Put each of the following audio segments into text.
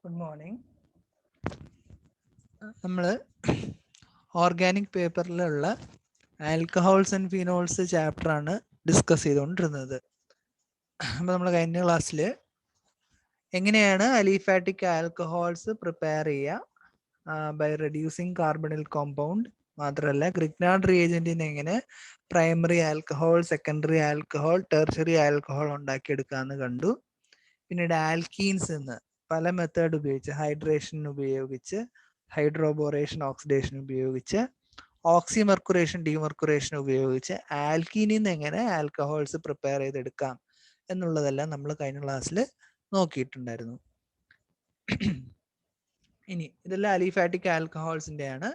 Good morning. നമ്മൾ organic പേപ്പറിലുള്ള alcohols and phenols ചാപ്റ്ററാണ് ഡിസ്കസ് ചെയ്തുകൊണ്ടിരുന്നത്. അപ്പോൾ നമ്മൾ കഴിഞ്ഞ ക്ലാസ്സിൽ എങ്ങനെയാണ് അലിഫാറ്റിക് ആൽക്കഹോൾസ് പ്രിപ്പയർ ചെയ്യുക ബൈ റെഡ്യൂസിങ് കാർബണിൽ കോമ്പൗണ്ട്, മാത്രമല്ല ഗ്രിഗ്നാർഡ് റിയേജൻറ്റിന് എങ്ങനെ primary alcohol, secondary alcohol, tertiary alcohol ഉണ്ടാക്കിയെടുക്കാമെന്ന് കണ്ടു. പിന്നീട് ആൽക്കീൻസ് എന്ന് പല മെത്തേഡ് ഉപയോഗിച്ച്, ഹൈഡ്രേഷൻ ഉപയോഗിച്ച്, ഹൈഡ്രോബോറേഷൻ, ഓക്സിഡേഷൻ ഉപയോഗിച്ച്, ഓക്സിമെർക്കുറേഷൻ, ഡീമെർക്കുറേഷൻ ഉപയോഗിച്ച് ആൽക്കീനിൽ നിന്ന് എങ്ങനെ ആൽക്കഹോൾസ് പ്രിപ്പയർ ചെയ്തെടുക്കാം എന്നുള്ളതെല്ലാം നമ്മൾ കഴിഞ്ഞ ക്ലാസ്സിൽ നോക്കിയിട്ടുണ്ടായിരുന്നു. ഇനി ഇതെല്ലാം അലിഫാറ്റിക് ആൽക്കഹോൾസിൻ്റെ ആണ്.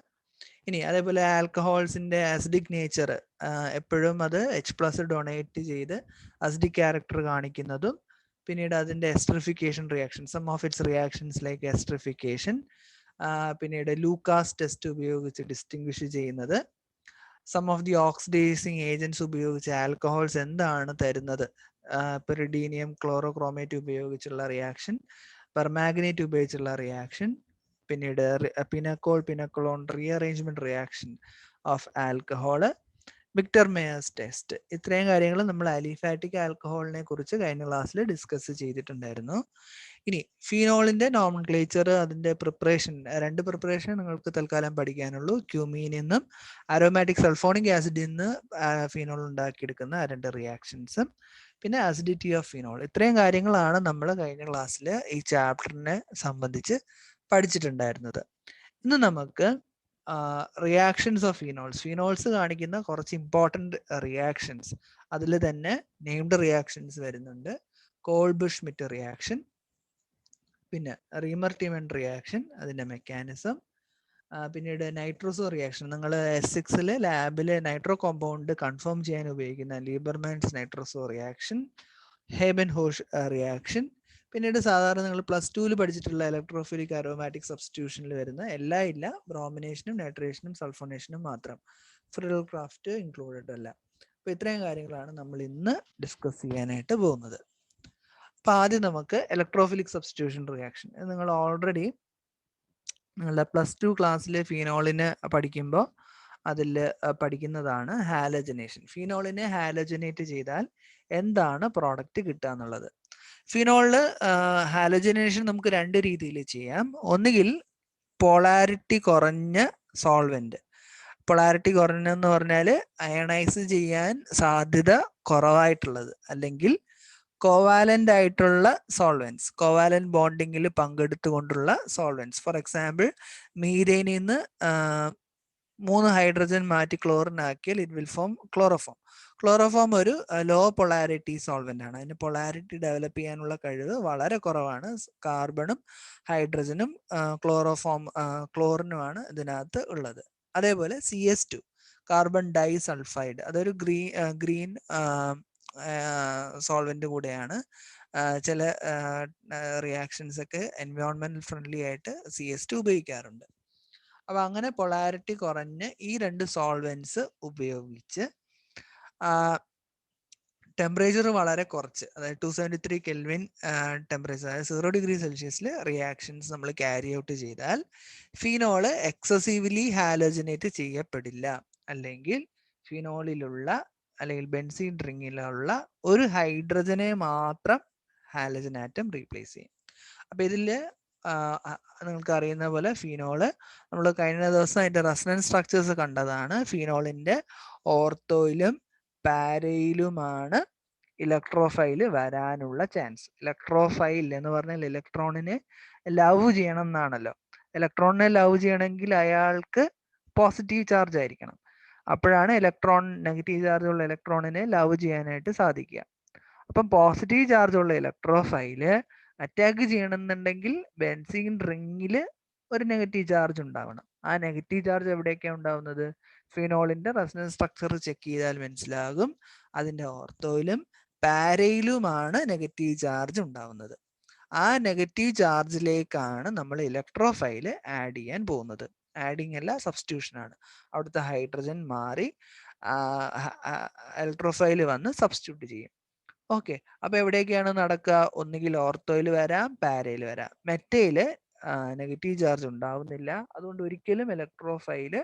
ഇനി അതേപോലെ ആൽക്കഹോൾസിൻ്റെ ആസിഡിക് നേച്ചർ എപ്പോഴും അത് H+ ഡൊണേറ്റ് ചെയ്ത് അസിഡിക് ക്യാരക്ടർ കാണിക്കുന്നതും, പിന്നീട് അതിൻ്റെ esterification reaction, some of its reactions like esterification, പിന്നീട് ലൂക്കാസ് ടെസ്റ്റ് ഉപയോഗിച്ച് ഡിസ്റ്റിങ്വിഷ് ചെയ്യുന്നത്, some of the oxidising agents ഉപയോഗിച്ച് ആൽക്കഹോൾസ് എന്താണ് തരുന്നത്, പെറിഡീനിയം ക്ലോറോക്രോമേറ്റ് ഉപയോഗിച്ചുള്ള റിയാക്ഷൻ, പെർമാഗ്നേറ്റ് ഉപയോഗിച്ചുള്ള റിയാക്ഷൻ, പിന്നീട് pinacol pinacolone rearrangement reaction of alcohol, Victor Meyer's test. ഇത്രയും കാര്യങ്ങൾ നമ്മൾ അലിഫാറ്റിക് ആൽക്കഹോളിനെ കുറിച്ച് കഴിഞ്ഞ ക്ലാസ്സിൽ ഡിസ്കസ് ചെയ്തിട്ടുണ്ടായിരുന്നു. ഇനി ഫിനോളിന്റെ നോമൻക്ലേച്ചർ, അതിന്റെ പ്രിപ്പറേഷൻ, രണ്ട് പ്രിപ്പറേഷൻ നിങ്ങൾക്ക് തൽക്കാലം പഠിക്കാനുള്ളൂ. ക്യൂമീനിൽ നിന്നും അരോമാറ്റിക് സൾഫോണിക് ആസിഡിൽ നിന്ന് ഫിനോൾ ഉണ്ടാക്കിയെടുക്കുന്ന രണ്ട് റിയാക്ഷൻസും, പിന്നെ ആസിഡിറ്റി ഓഫ് ഫിനോൾ. ഇത്രയും കാര്യങ്ങളാണ് നമ്മൾ കഴിഞ്ഞ ക്ലാസ്സിൽ ഈ ചാപ്റ്ററിനെ സംബന്ധിച്ച് പഠിച്ചിട്ടുണ്ടായിരുന്നത്. ഇന്ന് നമുക്ക് റിയാക്ഷൻസ് ഓഫ് ഫിനോൾസ്, ഫിനോൾസ് കാണിക്കുന്ന കുറച്ച് ഇമ്പോർട്ടൻറ്റ് റിയാക്ഷൻസ്, അതിൽ തന്നെ നെയിംഡ് റിയാക്ഷൻസ് വരുന്നുണ്ട്. കോൾബ് ഷ്മിറ്റ് റിയാക്ഷൻ, പിന്നെ റീമർട്ടിമൻ റിയാക്ഷൻ, അതിൻ്റെ മെക്കാനിസം, പിന്നീട് നൈട്രോസോ റിയാക്ഷൻ. നിങ്ങൾ S6 ലാബിൽ നൈട്രോ കോമ്പൗണ്ട് കൺഫേം ചെയ്യാൻ ഉപയോഗിക്കുന്ന ലീബർമാൻസ് നൈട്രോസോ റിയാക്ഷൻ, ഹേബൻ ഹോഷ് റിയാക്ഷൻ, പിന്നീട് സാധാരണ നിങ്ങൾ +2 പഠിച്ചിട്ടുള്ള ഇലക്ട്രോഫിലിക് അരോമാറ്റിക് സബ്സ്റ്റിറ്റ്യൂഷനിൽ വരുന്ന എല്ലാം ഇല്ല, ബ്രോമിനേഷനും നൈട്രേഷനും സൾഫോണേഷനും മാത്രം, ഫ്രിഡൽ ക്രാഫ്റ്റ് ഇൻക്ലൂഡഡ് അല്ല. അപ്പോൾ ഇത്രയും കാര്യങ്ങളാണ് നമ്മൾ ഇന്ന് ഡിസ്കസ് ചെയ്യാനായിട്ട് പോകുന്നത്. അപ്പോൾ ആദ്യം നമുക്ക് ഇലക്ട്രോഫിലിക് സബ്സ്റ്റിറ്റ്യൂഷൻ റിയാക്ഷൻ. നിങ്ങൾ ഓൾറെഡി നിങ്ങളുടെ +2 ക്ലാസ്സിൽ ഫിനോളിന് പഠിക്കുമ്പോൾ അതിൽ പഠിക്കുന്നതാണ് ഹാലജനേഷൻ. ഫിനോളിനെ ഹാലജനേറ്റ് ചെയ്താൽ എന്താണ് പ്രോഡക്റ്റ് കിട്ടുക എന്നുള്ളത്. ഫിനോളിൽ ഹാലജനേഷൻ നമുക്ക് രണ്ട് രീതിയിൽ ചെയ്യാം. ഒന്നുകിൽ പോളാരിറ്റി കുറഞ്ഞ സോൾവെന്റ്, പൊളാരിറ്റി കുറഞ്ഞെന്ന് പറഞ്ഞാൽ അയണൈസ് ചെയ്യാൻ സാധ്യത കുറവായിട്ടുള്ളത്, അല്ലെങ്കിൽ കോവാലന്റ് ആയിട്ടുള്ള സോൾവെന്റ്സ്, കോവാലന്റ് ബോണ്ടിങ്ങിൽ പങ്കെടുത്തുകൊണ്ടുള്ള സോൾവെന്റ്സ്. ഫോർ എക്സാമ്പിൾ, മീഥേനിൽ നിന്ന് 3 ഹൈഡ്രജൻ മാറ്റി ക്ലോറിൻ ആക്കിയാൽ it will form chloroform. Chloroform ഒരു ലോ പൊളാരിറ്റി സോൾവെന്റ് ആണ്. അതിന് പൊളാരിറ്റി ഡെവലപ്പ് ചെയ്യാനുള്ള കഴിവ് വളരെ കുറവാണ്. കാർബണും ഹൈഡ്രജനും ക്ലോറിനുമാണ് ഇതിനകത്ത് ഉള്ളത്. അതേപോലെ CS2 കാർബൺ ഡൈ സൾഫൈഡ്, അതൊരു ഗ്രീൻ സോൾവെന്റ് കൂടെയാണ്. ചില റിയാക്ഷൻസ് ഒക്കെ എൻവയോൺമെന്റൽ ഫ്രണ്ട്ലി ആയിട്ട് CS2 ഉപയോഗിക്കാറുണ്ട്. അപ്പോൾ അങ്ങനെ പൊളാരിറ്റി കുറഞ്ഞ് ഈ രണ്ട് സോൾവെന്റ്സ് ഉപയോഗിച്ച് ടെമ്പറേച്ചർ വളരെ കുറച്ച്, അതായത് 273 കെൽവിൻ ടെമ്പറേച്ചർ, അതായത് 0 ഡിഗ്രി സെൽഷ്യസിൽ റിയാക്ഷൻസ് നമ്മൾ ക്യാരി ഔട്ട് ചെയ്താൽ ഫിനോള് എക്സസീവ്ലി ഹാലജനേറ്റ് ചെയ്യപ്പെടില്ല. അല്ലെങ്കിൽ ഫിനോളിലുള്ള അല്ലെങ്കിൽ ബെൻസീൻ റിങ്ങിലുള്ള ഒരു ഹൈഡ്രജനെ മാത്രം ഹാലജൻ ആറ്റം റീപ്ലേസ് ചെയ്യും. അപ്പോൾ ഇതിൽ നിങ്ങൾക്ക് അറിയുന്ന പോലെ ഫിനോള് നമ്മൾ കഴിഞ്ഞ ദിവസം അതിൻ്റെ റെസണൻസ് സ്ട്രക്ചേഴ്സ് കണ്ടതാണ്. ഫിനോളിൻ്റെ ഓർത്തോയിലും പാരയിലുമാണ് ഇലക്ട്രോഫൈല് വരാനുള്ള ചാൻസ്. ഇലക്ട്രോഫൈൽ എന്ന് പറഞ്ഞാൽ ഇലക്ട്രോണിനെ ലവ് ചെയ്യണം എന്നാണല്ലോ. ഇലക്ട്രോണിനെ ലവ് ചെയ്യണമെങ്കിൽ അയാൾക്ക് പോസിറ്റീവ് ചാർജ് ആയിരിക്കണം. അപ്പോഴാണ് നെഗറ്റീവ് ചാർജ് ഉള്ള ഇലക്ട്രോണിനെ ലവ് ചെയ്യാനായിട്ട് സാധിക്കുക. അപ്പം പോസിറ്റീവ് ചാർജ് ഉള്ള ഇലക്ട്രോഫൈല് അറ്റാക്ക് ചെയ്യണമെന്നുണ്ടെങ്കിൽ ബെൻസീൻ റിങ്ങിൽ ഒരു നെഗറ്റീവ് ചാർജ് ഉണ്ടാവണം. ആ നെഗറ്റീവ് ചാർജ് എവിടെയൊക്കെയാണ് ഉണ്ടാവുന്നത്? ഫിനോളിന്റെ റെസണൻസ് സ്ട്രക്ചർ ചെക്ക് ചെയ്താൽ മനസ്സിലാകും. അതിൻ്റെ ഓർത്തോയിലും പാരയിലുമാണ് നെഗറ്റീവ് ചാർജ് ഉണ്ടാവുന്നത്. ആ നെഗറ്റീവ് ചാർജിലേക്കാണ് നമ്മൾ ഇലക്ട്രോഫൈല് ആഡ് ചെയ്യാൻ പോകുന്നത്. ആഡിങ് അല്ല, സബ്സ്റ്റിറ്റ്യൂഷൻ ആണ്. അവിടുത്തെ ഹൈഡ്രജൻ മാറി ഇലക്ട്രോഫൈല് വന്ന് സബ്സ്റ്റിറ്റ്യൂട്ട് ചെയ്യും. ഓക്കെ, അപ്പോൾ എവിടെയൊക്കെയാണ് നടക്കുക? ഒന്നുകിൽ ഓർത്തോയിൽ വരാം, പാരയിൽ വരാം. മെറ്റയിൽ നെഗറ്റീവ് ചാർജ് ഉണ്ടാവുന്നില്ല. അതുകൊണ്ട് ഒരിക്കലും ഇലക്ട്രോഫൈല്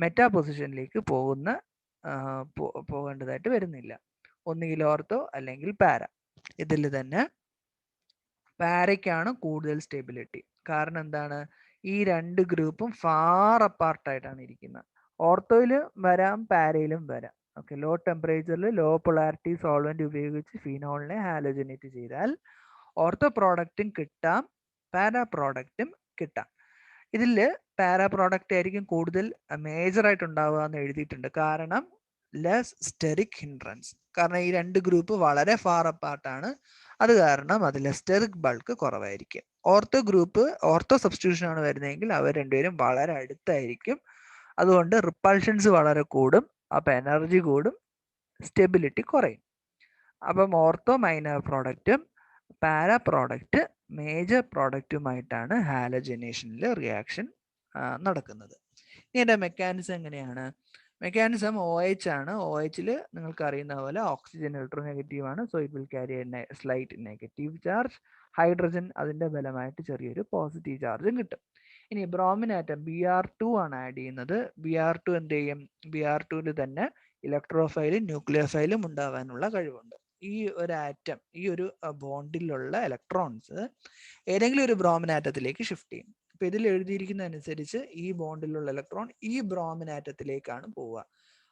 മെറ്റാ പൊസിഷനിലേക്ക് പോകേണ്ടതായിട്ട് വരുന്നില്ല. ഒന്നുകിൽ ഓർത്തോ അല്ലെങ്കിൽ പാര. ഇതിൽ തന്നെ പാരയ്ക്കാണ് കൂടുതൽ സ്റ്റെബിലിറ്റി. കാരണം എന്താണ്? ഈ രണ്ട് ഗ്രൂപ്പും ഫാർ അപ്പാർട്ടായിട്ടാണ് ഇരിക്കുന്നത്. ഓർത്തോയിൽ വരാം, പാരയിലും വരാം. ഓക്കെ, ലോ ടെമ്പറേച്ചറിൽ ലോ പൊളാരിറ്റി സോൾവെന്റ് ഉപയോഗിച്ച് ഫിനോളിനെ ഹാലോജനേറ്റ് ചെയ്താൽ ഓർത്തോ പ്രോഡക്റ്റും കിട്ടാം, പാരാ പ്രോഡക്റ്റും കിട്ടാം. ഇതിൽ പാരാ പ്രോഡക്റ്റ് ആയിരിക്കും കൂടുതൽ മേജറായിട്ട് ഉണ്ടാവുക എന്ന് എഴുതിയിട്ടുണ്ട്. കാരണം ലെസ് സ്റ്റെറിക് ഹിൻഡ്രൻസ്. കാരണം ഈ രണ്ട് ഗ്രൂപ്പ് വളരെ ഫാർ അപ്പാർട്ടാണ്. അത് കാരണം അതിലെ സ്റ്റെറിക് ബൾക്ക് കുറവായിരിക്കും. ഓർത്തോ സബ്സ്റ്റിറ്റ്യൂഷൻ ആണ് വരുന്നതെങ്കിൽ അവർ രണ്ടുപേരും വളരെ അടുത്തായിരിക്കും. അതുകൊണ്ട് റിപ്പൾഷൻസ് വളരെ കൂടും. അപ്പം എനർജി കൂടും, സ്റ്റെബിലിറ്റി കുറയും. അപ്പം ഓർത്തോ മൈനർ പ്രോഡക്റ്റും പാരാ പ്രോഡക്റ്റ് മേജർ പ്രോഡക്റ്റുമായിട്ടാണ് ഹാലജനേഷനിൽ റിയാക്ഷൻ നടക്കുന്നത്. ഇനി എൻ്റെ മെക്കാനിസം എങ്ങനെയാണ്? മെക്കാനിസം OH ആണ്. OHൽ നിങ്ങൾക്ക് അറിയുന്ന പോലെ ഓക്സിജൻ ഇലക്ട്രോനെഗറ്റീവ് ആണ്. So it will carry a slight negative charge. Hydrogen അതിൻ്റെ ഫലമായിട്ട് ചെറിയൊരു പോസിറ്റീവ് ചാർജും കിട്ടും. ഇനി ബ്രോമിൻ ആറ്റം Br2 ആണ് ആഡ് ചെയ്യുന്നത്. Br2 എന്ത് ചെയ്യും? Br2ൽ തന്നെ ഇലക്ട്രോഫൈലും ന്യൂക്ലിയോഫൈലും ഉണ്ടാവാനുള്ള കഴിവുണ്ട്. ഈ ഒരു ആറ്റം, ഈ ഒരു ബോണ്ടിലുള്ള ഇലക്ട്രോൺസ് ഏതെങ്കിലും ഒരു ബ്രോമിൻ ആറ്റത്തിലേക്ക് ഷിഫ്റ്റ് ചെയ്യും. ഇപ്പൊ ഇതിൽ എഴുതിയിരിക്കുന്ന അനുസരിച്ച് ഈ ബോണ്ടിലുള്ള ഇലക്ട്രോൺ ഈ ബ്രോമിൻ ആറ്റത്തിലേക്കാണ് പോവുക.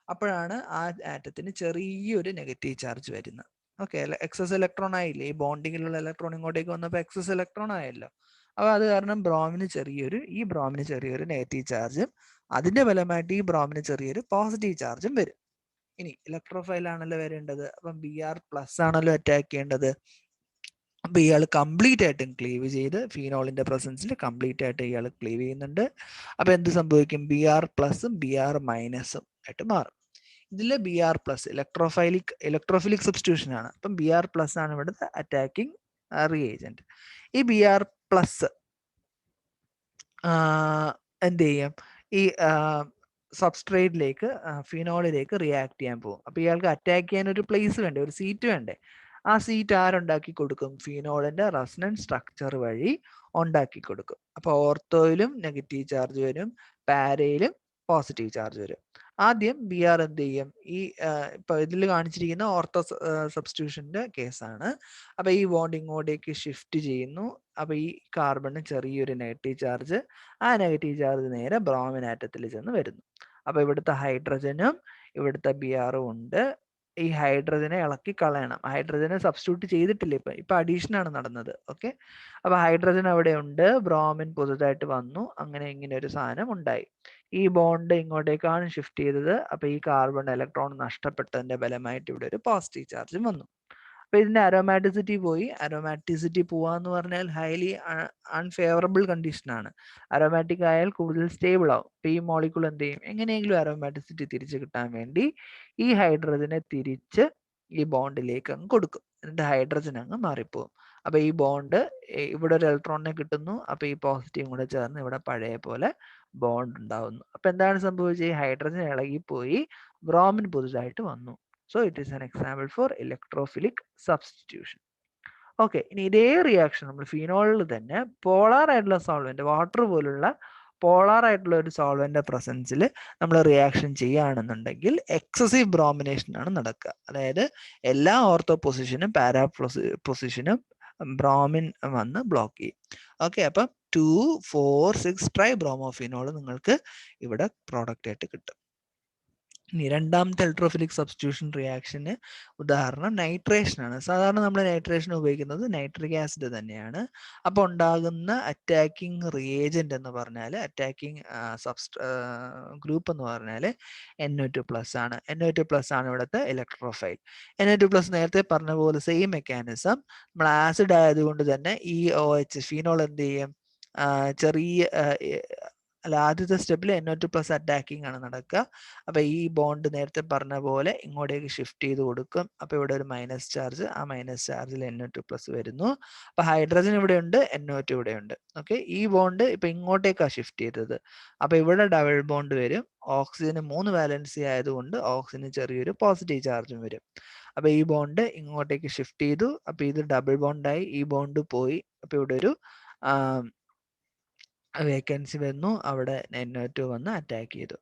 അപ്പോഴാണ് ആ ആറ്റത്തിന് ചെറിയൊരു നെഗറ്റീവ് ചാർജ് വരുന്നത്. ഓക്കെ, എക്സസ് ഇലക്ട്രോൺ ആയില്ലേ? ഈ ബോണ്ടിങ്ങിലുള്ള ഇലക്ട്രോൺ ഇങ്ങോട്ടേക്ക് വന്നപ്പോൾ എക്സസ് ഇലക്ട്രോൺ ആയല്ലോ. അപ്പോൾ അത് കാരണം ഈ ബ്രോമിന് ചെറിയൊരു നെഗറ്റീവ് ചാർജും അതിന്റെ ഫലമായിട്ട് ഈ ബ്രോമിന് ചെറിയൊരു പോസിറ്റീവ് ചാർജും വരും. ഇനി ഇലക്ട്രോഫൈൽ ആണല്ലോ വരേണ്ടത്. അപ്പം Br+ ആണല്ലോ അറ്റാക്ക് ചെയ്യേണ്ടത്. അപ്പോൾ ഇയാൾ കംപ്ലീറ്റ് ആയിട്ടും ക്ലീവ് ചെയ്ത് ഫീനോളിന്റെ പ്രസൻസിൽ കംപ്ലീറ്റ് ആയിട്ട് ഇയാൾ ക്ലീവ് ചെയ്യുന്നുണ്ട്. അപ്പോൾ എന്ത് സംഭവിക്കും? Br+ഉം Br- ആയിട്ട് മാറും. ഇതിൽ Br+ ഇലക്ട്രോഫിലിക് സബ്സ്റ്റിറ്റ്യൂഷൻ ആണ്. അപ്പം Br+ ആണ് ഇവിടുത്തെ അറ്റാക്കിംഗ് റിയേജന്റ്. ഈ Br+ എന്ത് ചെയ്യും? ഈ സബ്സ്ട്രേറ്റിലേക്ക് ഫിനോളിലേക്ക് റിയാക്ട് ചെയ്യാൻ പോകും. അപ്പോൾ ഇയാൾക്ക് അറ്റാക്ക് ചെയ്യാൻ ഒരു പ്ലേസ് വേണ്ടേ, ഒരു സീറ്റ് വേണ്ടേ? ആ സീറ്റ് ആരുണ്ടാക്കി കൊടുക്കും? ഫിനോളിന്റെ റെസൊണൻസ് സ്ട്രക്ചർ വഴി ഉണ്ടാക്കി കൊടുക്കും. അപ്പോൾ ഓർത്തോയിലും നെഗറ്റീവ് ചാർജ് വരും, പാരയിലും പോസിറ്റീവ് ചാർജ് വരും. ആദ്യം Br എന്ത് ചെയ്യും? ഈ ഇപ്പൊ ഇതിൽ കാണിച്ചിരിക്കുന്ന ഓർത്തോ സബ്സ്റ്റിറ്റ്യൂഷന്റെ കേസാണ്. അപ്പൊ ഈ ബോണ്ട് ഇങ്ങോട്ടേക്ക് ഷിഫ്റ്റ് ചെയ്യുന്നു. അപ്പൊ ഈ കാർബണിന് ചെറിയൊരു നെഗറ്റീവ് ചാർജ്, ആ നെഗറ്റീവ് ചാർജ് നേരെ ബ്രോമിൻ ആറ്റത്തിൽ ചെന്ന് വരുന്നു. അപ്പൊ ഇവിടുത്തെ ഹൈഡ്രജനും ഇവിടുത്തെ Br-ഉം ഉണ്ട്. ഈ ഹൈഡ്രജനെ ഇളക്കി കളയണം. ഹൈഡ്രജനെ സബ്സ്റ്റിറ്റ്യൂട്ട് ചെയ്തിട്ടില്ല, ഇപ്പൊ അഡീഷൻ ആണ് നടന്നത്. ഓക്കെ, അപ്പൊ ഹൈഡ്രജൻ അവിടെ ഉണ്ട്, ബ്രോമിൻ പുതുതായിട്ട് വന്നു, അങ്ങനെ ഇങ്ങനെ ഒരു സാധനം ഉണ്ടായി. ഈ ബോണ്ട് ഇങ്ങോട്ടേക്കാണ് ഷിഫ്റ്റ് ചെയ്തത്. അപ്പൊ ഈ കാർബൺ ഇലക്ട്രോൺ നഷ്ടപ്പെട്ടതിന്റെ ഫലമായിട്ട് ഇവിടെ ഒരു പോസിറ്റീവ് ചാർജും വന്നു. അപ്പൊ ഇതിന്റെ അരോമാറ്റിസിറ്റി പോയി. അരോമാറ്റിസിറ്റി പോവാന്ന് പറഞ്ഞാൽ ഹൈലി അൺഫേവറബിൾ കണ്ടീഷൻ ആണ്. അരോമാറ്റിക് ആയാൽ കൂടുതൽ സ്റ്റേബിൾ ആവും. അപ്പൊ ഈ മോളിക്കൂൾ എന്ത് ചെയ്യും? എങ്ങനെയെങ്കിലും അരോമാറ്റിസിറ്റി തിരിച്ചു കിട്ടാൻ വേണ്ടി ഈ ഹൈഡ്രജനെ തിരിച്ച് ഈ ബോണ്ടിലേക്ക് അങ്ങ് കൊടുക്കും. എന്നിട്ട് ഹൈഡ്രജൻ അങ്ങ് മാറിപ്പോകും. അപ്പൊ ഈ ബോണ്ട് ഇവിടെ ഒരു ഇലക്ട്രോണിനെ കിട്ടുന്നു. അപ്പൊ ഈ പോസിറ്റീവും കൂടെ ചേർന്ന് ഇവിടെ പഴയ പോലെ ബോണ്ട് ഉണ്ടാവുന്നു. അപ്പൊ എന്താണ് സംഭവിച്ചത്? ഈ ഹൈഡ്രജൻ ഇളകിപ്പോയി, ബ്രോമിൻ പുതുതായിട്ട് വന്നു. So it is an example for electrophilic substitution. Okay, ഇനി ഇതേ റിയാക്ഷൻ നമ്മൾ ഫിനോളിൽ തന്നെ പോളാർ ആയിട്ടുള്ള സോൾവെന്റ്, വാട്ടർ പോലുള്ള പോളാർ ആയിട്ടുള്ള ഒരു സോൾവെന്റ് പ്രസൻസിൽ നമ്മൾ റിയാക്ഷൻ ചെയ്യുകയാണെന്നുണ്ടെങ്കിൽ എക്സസീവ് ബ്രോമിനേഷൻ ആണ് നടക്കുക. അതായത് എല്ലാ ഓർത്തോ പൊസിഷനും പാരാ പൊസിഷനും ബ്രോമിൻ വന്ന് ബ്ലോക്ക് ചെയ്യും. ഓക്കെ, അപ്പം 2,4,6 ട്രൈ ബ്രോമോഫിനോൾ നിങ്ങൾക്ക് ഇവിടെ പ്രോഡക്റ്റ് ആയിട്ട് കിട്ടും. ഇനി രണ്ടാമത്തെ ഇലക്ട്രോഫിലിക് സബ്സ്റ്റിറ്റ്യൂഷൻ റിയാക്ഷന് ഉദാഹരണം നൈട്രേഷൻ ആണ്. സാധാരണ നമ്മൾ നൈട്രേഷൻ ഉപയോഗിക്കുന്നത് നൈട്രിക് ആസിഡ് തന്നെയാണ്. അപ്പോൾ ഉണ്ടാകുന്ന അറ്റാക്കിംഗ് റിയേജന്റ് എന്ന് പറഞ്ഞാൽ, അറ്റാക്കിംഗ് ഗ്രൂപ്പ് എന്ന് പറഞ്ഞാൽ NO2+ ആണ്. NO2+ ആണ് ഇവിടുത്തെ ഇലക്ട്രോഫൈൽ. NO2+ നേരത്തെ പറഞ്ഞ പോലെ സെയിം മെക്കാനിസം. നമ്മൾ ആസിഡ് ആയതുകൊണ്ട് തന്നെ ഈ OH ഫീനോൾ എന്ത് ചെയ്യും? ചെറിയ ആദ്യത്തെ സ്റ്റെപ്പിൽ NO2+ അറ്റാക്കിംഗ് ആണ് നടക്കുക. അപ്പൊ ഈ ബോണ്ട് നേരത്തെ പറഞ്ഞ പോലെ ഇങ്ങോട്ടേക്ക് ഷിഫ്റ്റ് ചെയ്ത് കൊടുക്കും. അപ്പൊ ഇവിടെ ഒരു മൈനസ് ചാർജ്, ആ മൈനസ് ചാർജിൽ NO2+ വരുന്നു. അപ്പൊ ഹൈഡ്രജൻ ഇവിടെ ഉണ്ട്, NO2 ഇവിടെ ഉണ്ട്. ഓക്കെ, ഈ ബോണ്ട് ഇപ്പൊ ഇങ്ങോട്ടേക്കാണ് ഷിഫ്റ്റ് ചെയ്തത്. അപ്പൊ ഇവിടെ ഡബിൾ ബോണ്ട് വരും. ഓക്സിജന് 3 വാലൻസി ആയതുകൊണ്ട് ഓക്സിജന് ചെറിയൊരു പോസിറ്റീവ് ചാർജും വരും. അപ്പൊ ഈ ബോണ്ട് ഇങ്ങോട്ടേക്ക് ഷിഫ്റ്റ് ചെയ്തു. അപ്പൊ ഇത് ഡബിൾ ബോണ്ടായി, ഈ ബോണ്ട് പോയി. അപ്പൊ ഇവിടെ ഒരു വേക്കൻസി വന്നു, അവിടെ NO2 വന്ന് അറ്റാക്ക് ചെയ്തു.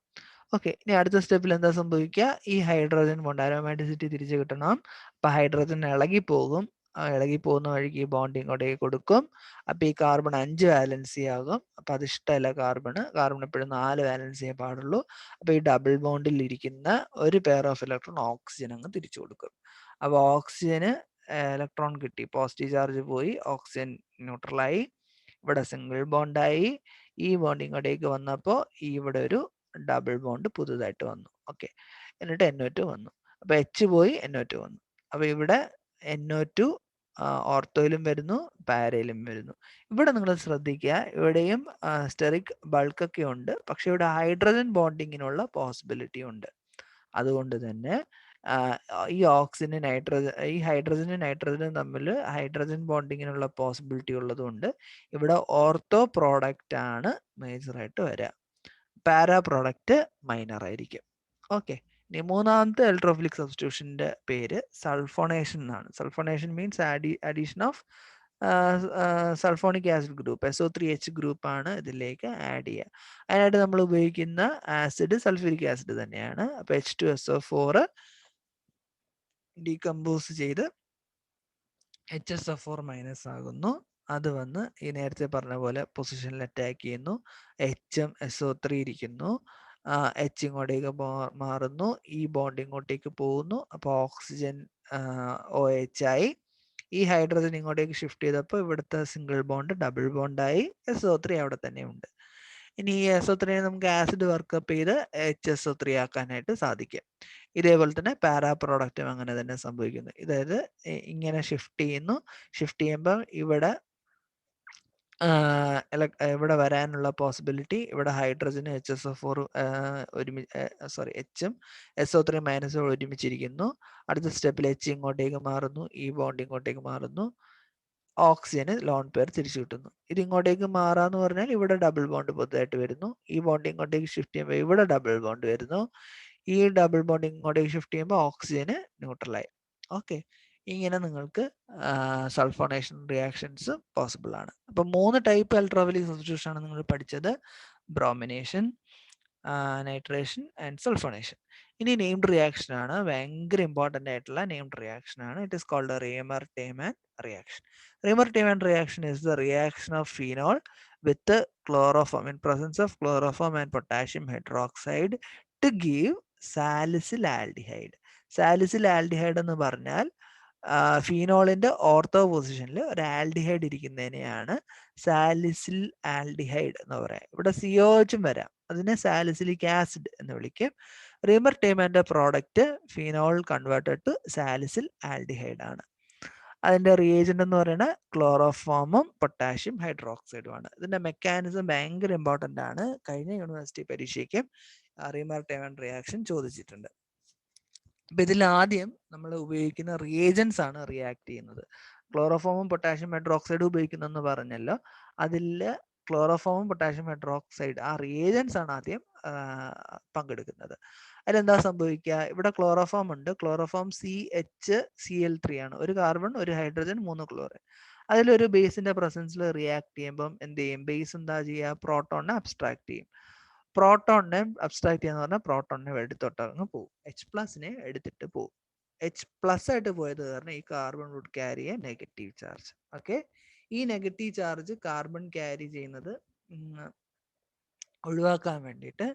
ഓക്കെ, ഇനി അടുത്ത സ്റ്റെപ്പിൽ എന്താ സംഭവിക്കുക? ഈ ഹൈഡ്രജൻ ബോണ്ട് അരോമാറ്റിസിറ്റി തിരിച്ചു കിട്ടണം. അപ്പൊ ഹൈഡ്രജൻ ഇളകി പോകും. ഇളകി പോകുന്ന വഴിക്ക് ഈ ബോണ്ട് ഇങ്ങോട്ടേക്ക് കൊടുക്കും. അപ്പൊ ഈ കാർബൺ 5 വാലൻസി ആകും. അപ്പൊ അത് ഇഷ്ടമല്ല കാർബൺ എപ്പോഴും 4 വാലൻസിയേ പാടുള്ളൂ. അപ്പൊ ഈ ഡബിൾ ബോണ്ടിൽ ഇരിക്കുന്ന ഒരു പെയർ ഓഫ് ഇലക്ട്രോൺ ഓക്സിജൻ അങ്ങ് തിരിച്ചു കൊടുക്കും. അപ്പൊ ഓക്സിജന് ഇലക്ട്രോൺ കിട്ടി, പോസിറ്റീവ് ചാർജ് പോയി, ഓക്സിജൻ ന്യൂട്രലായി, ഇവിടെ സിംഗിൾ ബോണ്ടായി. ഈ ബോണ്ട് ഇങ്ങോട്ടേക്ക് വന്നപ്പോൾ ഇവിടെ ഒരു ഡബിൾ ബോണ്ട് പുതുതായിട്ട് വന്നു. ഓക്കെ, എന്നിട്ട് NO2 വന്നു. അപ്പൊ H പോയി, NO2 വന്നു. അപ്പൊ ഇവിടെ NO2 ഓർത്തോയിലും വരുന്നു, പാരയിലും വരുന്നു. ഇവിടെ നിങ്ങൾ ശ്രദ്ധിക്കുക, ഇവിടെയും സ്റ്റെറിക് ബൾക്കൊക്കെ ഉണ്ട്, പക്ഷെ ഇവിടെ ഹൈഡ്രജൻ ബോണ്ടിങ്ങിനുള്ള പോസിബിലിറ്റി ഉണ്ട്. അതുകൊണ്ട് തന്നെ ഈ ഓക്സിജനും ഈ ഹൈഡ്രജനും നൈട്രജനും തമ്മിൽ ഹൈഡ്രജൻ ബോണ്ടിങ്ങിനുള്ള പോസിബിലിറ്റി ഉള്ളതുകൊണ്ട് ഇവിടെ ഓർത്തോ പ്രോഡക്റ്റ് ആണ് മേജറായിട്ട് വരിക, പാരാ പ്രോഡക്റ്റ് മൈനർ ആയിരിക്കും. ഓക്കെ, ഇനി മൂന്നാമത്തെ ഇലക്ട്രോഫിലിക് സബ്സ്റ്റിറ്റ്യൂഷന്റെ പേര് സൾഫോണേഷൻ എന്നാണ്. Sulphonation means addition of sulphonic acid group, SO3H group ആണ് ഇതിലേക്ക് ആഡ് ചെയ്യുക. അതിനായിട്ട് നമ്മൾ ഉപയോഗിക്കുന്ന ആസിഡ് സൾഫ്യൂരിക് ആസിഡ് തന്നെയാണ്. അപ്പൊ H2SO4 ഡീകമ്പോസ് ചെയ്ത് HSO4 മൈനസ് ആകുന്നു. അത് വന്ന് ഈ നേരത്തെ പറഞ്ഞ പോലെ പൊസിഷനിൽ അറ്റാക്ക് ചെയ്യുന്നു. Hഉം SO3 ഇരിക്കുന്നു. H ഇങ്ങോട്ടേക്ക് മാറുന്നു, ഈ ബോണ്ട് ഇങ്ങോട്ടേക്ക് പോകുന്നു. അപ്പോൾ ഓക്സിജൻ OH ആയി. ഈ ഹൈഡ്രജൻ ഇങ്ങോട്ടേക്ക് ഷിഫ്റ്റ് ചെയ്തപ്പോൾ ഇവിടുത്തെ സിംഗിൾ ബോണ്ട് ഡബിൾ ബോണ്ടായി. SO3 അവിടെ തന്നെ ഉണ്ട്. ഇനി ഈ SO3 നമുക്ക് ആസിഡ് വർക്കപ്പ് ചെയ്ത് HSO3 ആക്കാനായിട്ട് സാധിക്കും. ഇതേപോലെ തന്നെ പാരാ പ്രോഡക്റ്റും അങ്ങനെ തന്നെ സംഭവിക്കുന്നു. അതായത് ഇങ്ങനെ ഷിഫ്റ്റ് ചെയ്യുന്നു. ഷിഫ്റ്റ് ചെയ്യുമ്പോൾ ഇവിടെ ഇവിടെ വരാനുള്ള പോസിബിലിറ്റി, ഇവിടെ ഹൈഡ്രജനും HSO4 Hഉം SO3 മൈനസും ഒരുമിച്ചിരിക്കുന്നു. അടുത്ത സ്റ്റെപ്പിൽ H ഇങ്ങോട്ടേക്ക് മാറുന്നു, ഈ ബോണ്ട് ഇങ്ങോട്ടേക്ക് മാറുന്നു, ഓക്സിജന് ലോൺ പെയർ തിരിച്ചു കിട്ടുന്നു. ഇത് ഇങ്ങോട്ടേക്ക് മാറാന്ന് പറഞ്ഞാൽ ഇവിടെ ഡബിൾ ബോണ്ട് പുതുതായിട്ട് വരുന്നു. ഈ ബോണ്ട് ഇങ്ങോട്ടേക്ക് ഷിഫ്റ്റ് ചെയ്യുമ്പോൾ ഇവിടെ ഡബിൾ ബോണ്ട് വരുന്നു. ഈ ഡബിൾ ബോണ്ട് ഇങ്ങോട്ടേക്ക് ഷിഫ്റ്റ് ചെയ്യുമ്പോൾ ഓക്സിജന് ന്യൂട്രലായി. ഓക്കെ, ഇങ്ങനെ നിങ്ങൾക്ക് സൾഫോണേഷൻ റിയാക്ഷൻസ് പോസിബിൾ ആണ്. അപ്പൊ 3 ടൈപ്പ് ഇലക്ട്രോഫിലിക് സബ്സ്റ്റിറ്റ്യൂഷൻ ആണ് നിങ്ങൾ പഠിച്ചത്: ബ്രോമിനേഷൻ, നൈട്രേഷൻ ആൻഡ് സൾഫോണേഷൻ. ഇനി നെയിംഡ് റിയാക്ഷൻ ആണ്, ഭയങ്കര ഇമ്പോർട്ടൻ്റ് ആയിട്ടുള്ള നെയിംഡ് റിയാക്ഷൻ ആണ്. It is called Reimer Tiemann reaction. Raymer-Tayman reaction is the reaction of phenol with chloroform in presence of chloroform and potassium hydroxide to give salicylaldehyde. Salicylaldehyde എന്ന് പറഞ്ഞാൽ ഫീനോളിന്റെ ortho പൊസിഷനിൽ ഒരു aldehyde ഇരിക്കുന്നതിനെയാണ് സാലിസിൽ aldehyde എന്ന് പറയാം. ഇവിടെ COH വരാം, അതിനെ സാലിസിലിക് ആസിഡ് എന്ന് വിളിക്കും. റീമർ-ടേമാന്റെ product phenol converted to salicyl aldehyde ആണ്. അതിന്റെ റിയേജന്റ് എന്ന് പറയുന്നത് ക്ലോറോഫോമും പൊട്ടാഷ്യം ഹൈഡ്രോക്സൈഡും ആണ്. ഇതിന്റെ മെക്കാനിസം ഭയങ്കര ഇമ്പോർട്ടൻ്റ് ആണ്. കഴിഞ്ഞ യൂണിവേഴ്സിറ്റി പരീക്ഷയ്ക്കും റീമർ-ടേമാൻ റിയാക്ഷൻ ചോദിച്ചിട്ടുണ്ട്. അപ്പൊ ഇതിൽ ആദ്യം നമ്മൾ ഉപയോഗിക്കുന്ന റിയേജൻസ് ആണ് റിയാക്ട് ചെയ്യുന്നത്. ക്ലോറോഫോമും പൊട്ടാഷ്യം ഹൈഡ്രോക്സൈഡും ഉപയോഗിക്കുന്നെന്ന് പറഞ്ഞല്ലോ, അതിൽ ക്ലോറോഫോമും പൊട്ടാഷ്യം ഹൈഡ്രോക്സൈഡ് ആ റിയേജൻസ് ആണ് ആദ്യം പങ്കെടുക്കുന്നത്. അതിലെന്താ സംഭവിക്കുക? ഇവിടെ ക്ലോറോഫോം ഉണ്ട്. ക്ലോറോഫോം CHCl3 ആണ്. ഒരു കാർബൺ, ഒരു ഹൈഡ്രജൻ, 3 ക്ലോറിൻ. അതിലൊരു ബേസിന്റെ പ്രസൻസിൽ റിയാക്ട് ചെയ്യുമ്പം എന്ത് ചെയ്യും? ബേസ് എന്താ ചെയ്യുക? പ്രോട്ടോണിനെ അബ്സ്ട്രാക്ട് ചെയ്യും. പ്രോട്ടോണിനെ അബ്സ്ട്രാക്ട് ചെയ്യാന്ന് പറഞ്ഞാൽ പ്രോട്ടോണിനെ എടുത്തോട്ട് അങ്ങ് പോകും. H+നെ എടുത്തിട്ട് പോകും. H+ ആയിട്ട് പോയത് കാരണം ഈ carbon would carry a negative charge. Okay, ഈ നെഗറ്റീവ് ചാർജ് കാർബൺ ക്യാരി ചെയ്യുന്നത് ഒഴിവാക്കാൻ വേണ്ടിയിട്ട്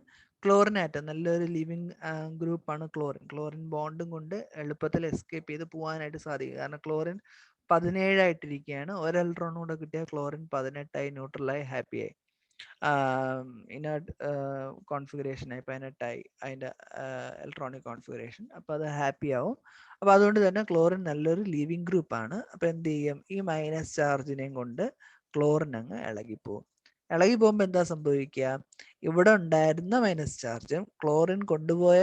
ക്ലോറിൻ ആറ്റം, നല്ലൊരു ലിവിങ് ഗ്രൂപ്പാണ് ക്ലോറിൻ. ക്ലോറിൻ ബോണ്ടും കൊണ്ട് എളുപ്പത്തിൽ എസ്കേപ്പ് ചെയ്ത് പോകാനായിട്ട് സാധിക്കും. കാരണം ക്ലോറിൻ 17 ആയിട്ടിരിക്കുകയാണ്. ഒരു ഇലക്ട്രോൺ കൂടെ കിട്ടിയ ക്ലോറിൻ 18ആയി, ന്യൂട്രലായി, ഹാപ്പിയായി. ഇനേർട്ട് കോൺഫിഗറേഷനായി 18ആയി അതിൻ്റെ ഇലക്ട്രോണിക് കോൺഫിഗറേഷൻ. അപ്പോൾ അത് ഹാപ്പി ആവും. അപ്പോൾ അതുകൊണ്ട് തന്നെ ക്ലോറിൻ നല്ലൊരു ലിവിങ് ഗ്രൂപ്പാണ്. അപ്പോൾ എന്ത് ചെയ്യും? ഈ മൈനസ് ചാർജിനെയും കൊണ്ട് ക്ലോറിൻ അങ്ങ് ഇളകിപ്പോവും. ഇളകി പോകുമ്പോൾ എന്താ സംഭവിക്കുക? ഇവിടെ ഉണ്ടായിരുന്ന മൈനസ് ചാർജും ക്ലോറിൻ കൊണ്ടുപോയ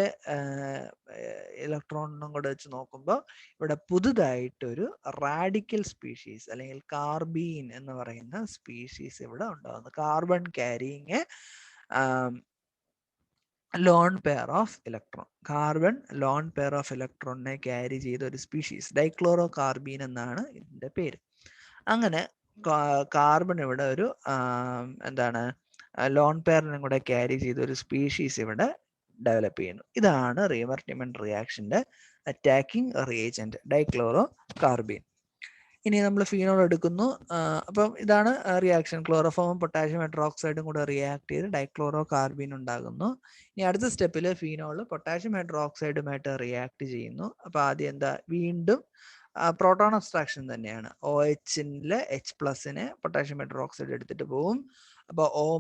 ഇലക്ട്രോണിനും കൂടെ വെച്ച് നോക്കുമ്പോൾ ഇവിടെ പുതുതായിട്ടൊരു റാഡിക്കൽ സ്പീഷീസ് അല്ലെങ്കിൽ കാർബീൻ എന്ന് പറയുന്ന സ്പീഷീസ് ഇവിടെ ഉണ്ടാകുന്നു. Carbon carrying lone pair of electron. Carbon lone pair of ഇലക്ട്രോണിനെ ക്യാരി ചെയ്ത ഒരു സ്പീഷീസ്, ഡൈക്ലോറോ കാർബീൻ എന്നാണ് ഇതിൻ്റെ പേര്. അങ്ങനെ കാർബൺ ഇവിടെ ഒരു എന്താണ് ലോൺ പെയറിനും കൂടെ ക്യാരി ചെയ്ത ഒരു സ്പീഷീസ് ഇവിടെ ഡെവലപ്പ് ചെയ്യുന്നു. ഇതാണ് റീമർ-ടിമൻ റിയാക്ഷന്റെ അറ്റാക്കിംഗ് റിയേജന്റ് ഡൈക്ലോറോ കാർബീൻ. ഇനി നമ്മൾ ഫീനോൾ എടുക്കുന്നു. അപ്പം ഇതാണ് റിയാക്ഷൻ. ക്ലോറോഫോമും പൊട്ടാഷ്യം ഹൈഡ്രോക്സൈഡും കൂടെ റിയാക്ട് ചെയ്ത് ഡൈക്ലോറോ കാർബീൻ ഉണ്ടാകുന്നു. ഇനി അടുത്ത സ്റ്റെപ്പിൽ ഫീനോൾ പൊട്ടാഷ്യം ഹൈഡ്രോക്സൈഡുമായിട്ട് റിയാക്ട് ചെയ്യുന്നു. അപ്പോൾ ആദ്യം എന്താ, വീണ്ടും പ്രോട്ടോൺ അബ്സ്ട്രാക്ഷൻ തന്നെയാണ്. OHലെ H+നെ പൊട്ടാഷ്യം ഹൈഡ്രോക്സൈഡ് എടുത്തിട്ട് പോവും. അപ്പോൾ O-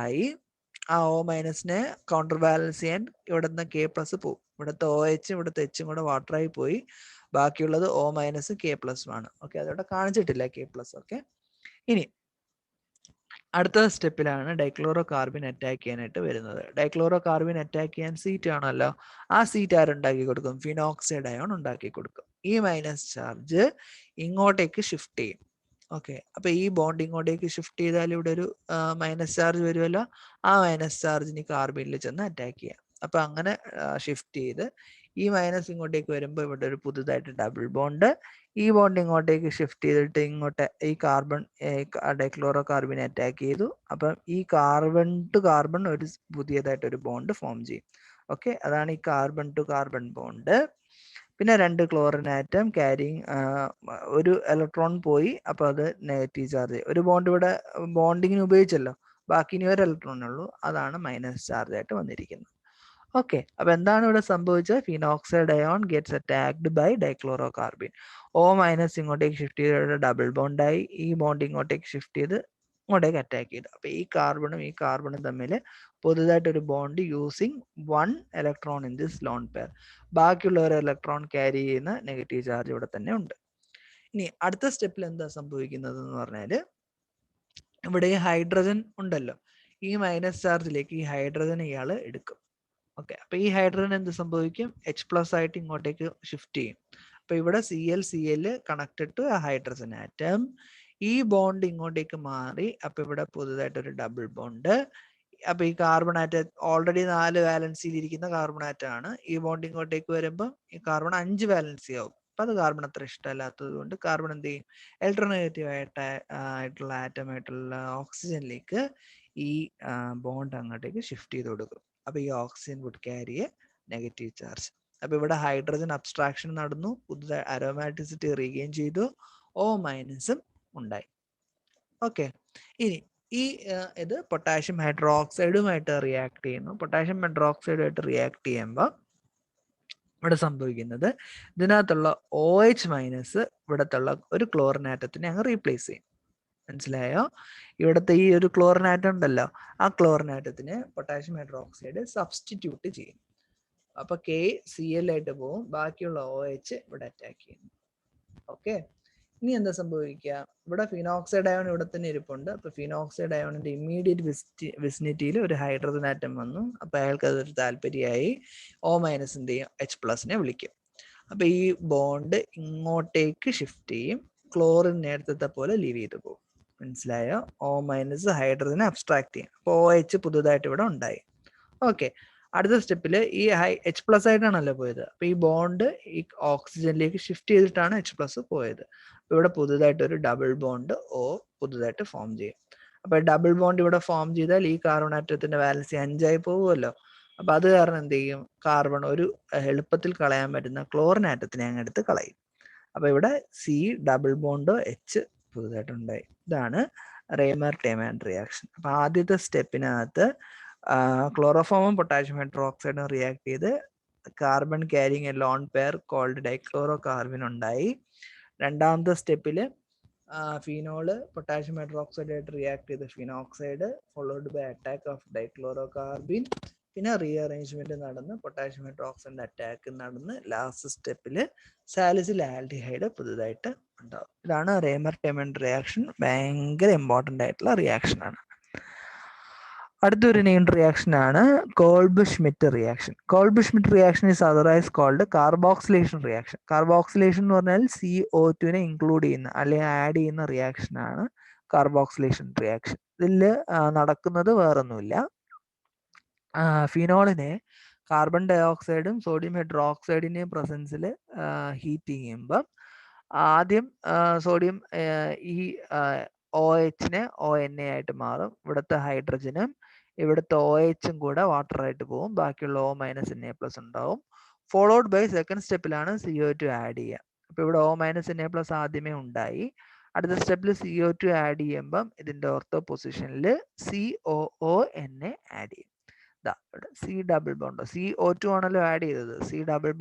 ആയി. ആ O- കൗണ്ടർ ബാലൻസ് ചെയ്യാൻ ഇവിടുന്ന് K+ പോവും. ഇവിടുത്തെ OH ഇവിടുത്തെ H കൂടെ വാട്ടറായി പോയി. ബാക്കിയുള്ളത് O- K+ ആണ്. ഓക്കെ, അതോടെ കാണിച്ചിട്ടില്ല K+. ഓക്കെ, ഇനി അടുത്ത സ്റ്റെപ്പിലാണ് ഡൈക്ലോറോ കാർബിൻ അറ്റാക്ക് ചെയ്യാനായിട്ട് വരുന്നത്. ഡൈക്ലോറോ കാർബിൻ അറ്റാക്ക് ചെയ്യാൻ സീറ്റ് ആണല്ലോ. ആ സീറ്റ് ആരുണ്ടാക്കി കൊടുക്കും? ഫിനോക്സൈഡ് അയോൺ ഉണ്ടാക്കി കൊടുക്കും. ഈ മൈനസ് ചാർജ് ഇങ്ങോട്ടേക്ക് ഷിഫ്റ്റ് ചെയ്യും. ഓക്കെ, അപ്പൊ ഈ ബോണ്ട് ഇങ്ങോട്ടേക്ക് ഷിഫ്റ്റ് ചെയ്താൽ ഇവിടെ ഒരു മൈനസ് ചാർജ് വരുമല്ലോ. ആ മൈനസ് ചാർജിന് കാർബണിൽ ചെന്ന് അറ്റാക്ക് ചെയ്യാം. അപ്പൊ അങ്ങനെ ഷിഫ്റ്റ് ചെയ്ത് ഈ മൈനസ് ഇങ്ങോട്ടേക്ക് വരുമ്പോൾ ഇവിടെ ഒരു പുതുതായിട്ട് ഡബിൾ ബോണ്ട്, ഈ ബോണ്ട് ഇങ്ങോട്ടേക്ക് ഷിഫ്റ്റ് ചെയ്തിട്ട് ഇങ്ങോട്ട് ഈ കാർബൺ ഡൈക്ലോറോ കാർബിനെ അറ്റാക്ക് ചെയ്തു. അപ്പം ഈ കാർബൺ ടു കാർബൺ ഒരു പുതിയതായിട്ട് ഒരു ബോണ്ട് ഫോം ചെയ്യും. ഓക്കെ, അതാണ് ഈ കാർബൺ ടു കാർബൺ ബോണ്ട്. പിന്നെ 2 ക്ലോറിൻ ആറ്റം ക്യാരിങ് ഒരു ഇലക്ട്രോൺ പോയി. അപ്പോൾ അത് നെഗറ്റീവ് ചാർജ്. ഒരു ബോണ്ട് ഇവിടെ ബോണ്ടിങ്ങിന് ഉപയോഗിച്ചല്ലോ, ബാക്കി ഇനി ഒരു ഇലക്ട്രോണേ ഉള്ളൂ. അതാണ് മൈനസ് ചാർജ് ആയിട്ട് വന്നിരിക്കുന്നത്. ഓക്കെ, അപ്പൊ എന്താണ് ഇവിടെ സംഭവിച്ചത്? Phenoxide ion gets attacked by dichloro carbene. O- ഇങ്ങോട്ടേക്ക് ഷിഫ്റ്റ് ചെയ്ത് ഡബിൾ ബോണ്ടായി. ഈ ബോണ്ട് ഇങ്ങോട്ടേക്ക് ഷിഫ്റ്റ് ചെയ്ത് ഇങ്ങോട്ടേക്ക് അറ്റാക്ക് ചെയ്തു. അപ്പൊ ഈ കാർബണും തമ്മിൽ പുതുതായിട്ട് ഒരു bond using 1 electron in this lone pair. ബാക്കിയുള്ള ഒരു ഇലക്ട്രോൺ ക്യാരി ചെയ്യുന്ന നെഗറ്റീവ് ചാർജ് ഇവിടെ തന്നെ ഉണ്ട്. ഇനി അടുത്ത സ്റ്റെപ്പിൽ എന്താ സംഭവിക്കുന്നത് എന്ന് പറഞ്ഞാൽ, ഇവിടെ ഈ ഹൈഡ്രജൻ ഉണ്ടല്ലോ, ഈ മൈനസ് ചാർജിലേക്ക് ഈ ഹൈഡ്രജൻ ഇയാൾ എടുക്കും. ഓക്കെ, അപ്പൊ ഈ ഹൈഡ്രജൻ എന്ത് സംഭവിക്കും? H+ ആയിട്ട് ഇങ്ങോട്ടേക്ക് ഷിഫ്റ്റ് ചെയ്യും. അപ്പൊ ഇവിടെ Cl connected to hydrogen atom. ഈ ബോണ്ട് ഇങ്ങോട്ടേക്ക് മാറി. അപ്പൊ ഇവിടെ പുതുതായിട്ട് ഒരു ഡബിൾ ബോണ്ട്. അപ്പൊ ഈ കാർബൺ ആറ്റം ഓൾറെഡി 4 വാലൻസിയിൽ ഇരിക്കുന്ന കാർബൺ ആറ്റം ആണ്. ഈ ബോണ്ട് ഇങ്ങോട്ടേക്ക് വരുമ്പോൾ ഈ കാർബൺ 5 വാലൻസി ആവും. അപ്പൊ അത് കാർബൺ അത്ര ഇഷ്ടമല്ലാത്തത് കൊണ്ട് കാർബൺ എന്ത് ചെയ്യും? ഇലക്ട്രോനെഗറ്റീവ് ആയിട്ടുള്ള ആറ്റമായിട്ടുള്ള ഓക്സിജനിലേക്ക് ഈ ബോണ്ട് അങ്ങോട്ടേക്ക് ഷിഫ്റ്റ് ചെയ്ത് കൊടുക്കും. അപ്പൊ ഈ oxygen would carry a negative charge. അപ്പൊ ഇവിടെ ഹൈഡ്രജൻ അബ്സ്ട്രാക്ഷൻ നടന്നു, പുതുതായി അരോമാറ്റിസിറ്റി റീഗെയിൻ ചെയ്തു, O- ഉണ്ടായി. ഓക്കെ, ഇനി ഈ ഇത് പൊട്ടാഷ്യം ഹൈഡ്രോക്സൈഡുമായിട്ട് റിയാക്ട് ചെയ്യുന്നു. പൊട്ടാഷ്യം ഹൈഡ്രോക്സൈഡുമായിട്ട് റിയാക്ട് ചെയ്യുമ്പോൾ ഇവിടെ സംഭവിക്കുന്നത്, ഇതിനകത്തുള്ള OH- ഇവിടത്തുള്ള ഒരു ക്ലോറിൻ ആറ്റത്തിനെ അങ്ങ് റീപ്ലേസ് ചെയ്യും. മനസ്സിലായോ? ഇവിടുത്തെ ഈ ഒരു ക്ലോറിൻ ആറ്റം ഉണ്ടല്ലോ, ആ ക്ലോറിൻ ആറ്റത്തിന് പൊട്ടാഷ്യം ഹൈഡ്രോക്സൈഡ് സബ്സ്റ്റിറ്റ്യൂട്ട് ചെയ്യും. അപ്പൊ KCl ആയിട്ട് പോകും, ബാക്കിയുള്ള OH ഇവിടെ അറ്റാക്ക് ചെയ്യും. ഓക്കെ, ഇനി എന്താ സംഭവിക്കുക? ഇവിടെ ഫിനോക്സൈഡ് അയോൺ ഇവിടെ തന്നെ ഇരിപ്പുണ്ട്. അപ്പൊ ഫിനോക്സൈഡ് അയോണിന്റെ ഇമ്മീഡിയറ്റ് വിസിനിറ്റിയിൽ ഒരു ഹൈഡ്രജൻ ആറ്റം വന്നു. അപ്പൊ അയാൾക്ക് അതൊരു താല്പര്യമായി. O- എന്ത് ചെയ്യും? H+നെ വിളിക്കും. അപ്പൊ ഈ ബോണ്ട് ഇങ്ങോട്ടേക്ക് ഷിഫ്റ്റ് ചെയ്യും. ക്ലോറിൻ നേരത്തെ പോലെ ലീവ് ചെയ്ത് പോകും. മനസ്സിലായോ? O- ഹൈഡ്രജനെ അബ്സ്ട്രാക്ട് ചെയ്യും. അപ്പൊ OH പുതുതായിട്ട് ഇവിടെ ഉണ്ടായി. ഓക്കെ, അടുത്ത സ്റ്റെപ്പിൽ ഈ H+ ആയിട്ടാണല്ലോ പോയത്. അപ്പൊ ഈ ബോണ്ട് ഈ ഓക്സിജനിലേക്ക് ഷിഫ്റ്റ് ചെയ്തിട്ടാണ് H+ പോയത്. ഇവിടെ പുതുതായിട്ട് ഒരു ഡബിൾ ബോണ്ട് പുതുതായിട്ട് ഫോം ചെയ്യും. അപ്പൊ ഡബിൾ ബോണ്ട് ഇവിടെ ഫോം ചെയ്താൽ ഈ കാർബൺ ആറ്റത്തിന്റെ വാലൻസി 5 ആയി പോകുമല്ലോ. അപ്പൊ അത് കാരണം എന്ത് ചെയ്യും? കാർബൺ ഒരു എളുപ്പത്തിൽ കളയാൻ പറ്റുന്ന ക്ലോറിൻ ആറ്റത്തിനെ അങ്ങ് എടുത്ത് കളയും. അപ്പൊ ഇവിടെ C ഡബിൾ ബോണ്ട് H പുതുതായിട്ടുണ്ടായി. ഇതാണ് റേമർ-ടിമൻ റിയാക്ഷൻ. അപ്പൊ ആദ്യത്തെ സ്റ്റെപ്പിനകത്ത് ക്ലോറോഫോമും പൊട്ടാഷ്യം ഹൈഡ്രോക്സൈഡും റിയാക്ട് ചെയ്ത് carbon carrying a lone pair called dichloro carbene ഉണ്ടായി. രണ്ടാമത്തെ സ്റ്റെപ്പില് ഫീനോള് പൊട്ടാഷ്യം ഹൈഡ്രോക്സൈഡ് ആയിട്ട് റിയാക്ട് ചെയ്ത് phenoxide followed by attack of dichloro carbene. പിന്നെ റീഅറേഞ്ച്മെന്റ് നടന്ന് പൊട്ടാഷ്യം ഹൈഡ്രോക്സൈഡിന്റെ അറ്റാക്ക് നടന്ന് ലാസ്റ്റ് സ്റ്റെപ്പില് സാലിസിൽ ആൽഡിഹൈഡ് പുതുതായിട്ട് ഉണ്ടാവും. ഇതാണ് റേമർ-ടിമൻ റിയാക്ഷൻ. ഭയങ്കര ഇമ്പോർട്ടൻ്റ് ആയിട്ടുള്ള റിയാക്ഷൻ ആണ്. അടുത്തൊരു നെയിംഡ് റിയാക്ഷൻ ആണ് Kolbe Schmitt reaction. Kolb-Schmitt reaction is otherwise called carboxylation reaction. Carboxylation എന്ന് പറഞ്ഞാൽ CO2നെ ഇൻക്ലൂഡ് ചെയ്യുന്ന അല്ലെങ്കിൽ ആഡ് ചെയ്യുന്ന റിയാക്ഷൻ ആണ് കാർബോക്സിലേഷൻ റിയാക്ഷൻ. ഇതിൽ നടക്കുന്നത് വേറൊന്നുമില്ല. ഫിനോളിനെ കാർബൺ ഡൈ ഓക്സൈഡും സോഡിയം ഹൈഡ്രോക്സൈഡിന്റെയും പ്രസൻസിൽ ഹീറ്റ് ചെയ്യുമ്പം ആദ്യം സോഡിയം ഈ OHനെ ONA ആയിട്ട് മാറും. ഇവിടുത്തെ ഹൈഡ്രജനും ഇവിടുത്തെ OHും കൂടെ വാട്ടർ ആയിട്ട് പോകും. ബാക്കിയുള്ള O മൈനസ് Na+ ഉണ്ടാവും. ഫോളോഡ് ബൈ സെക്കൻഡ് സ്റ്റെപ്പിലാണ് CO2 ആഡ് ചെയ്യുക. അപ്പോൾ ഇവിടെ O മൈനസ് Na+ ആദ്യമേ ഉണ്ടായി. അടുത്ത സ്റ്റെപ്പിൽ CO2 ആഡ് ചെയ്യുമ്പം ഇതിന്റെ ഓർത്തോ പൊസിഷനിൽ COONA ആഡ് ചെയ്യും. C ഡബിൾ ബോണ്ടോ, CO2 ആണല്ലോ ആഡ് ചെയ്തത്, C ഡബിൾ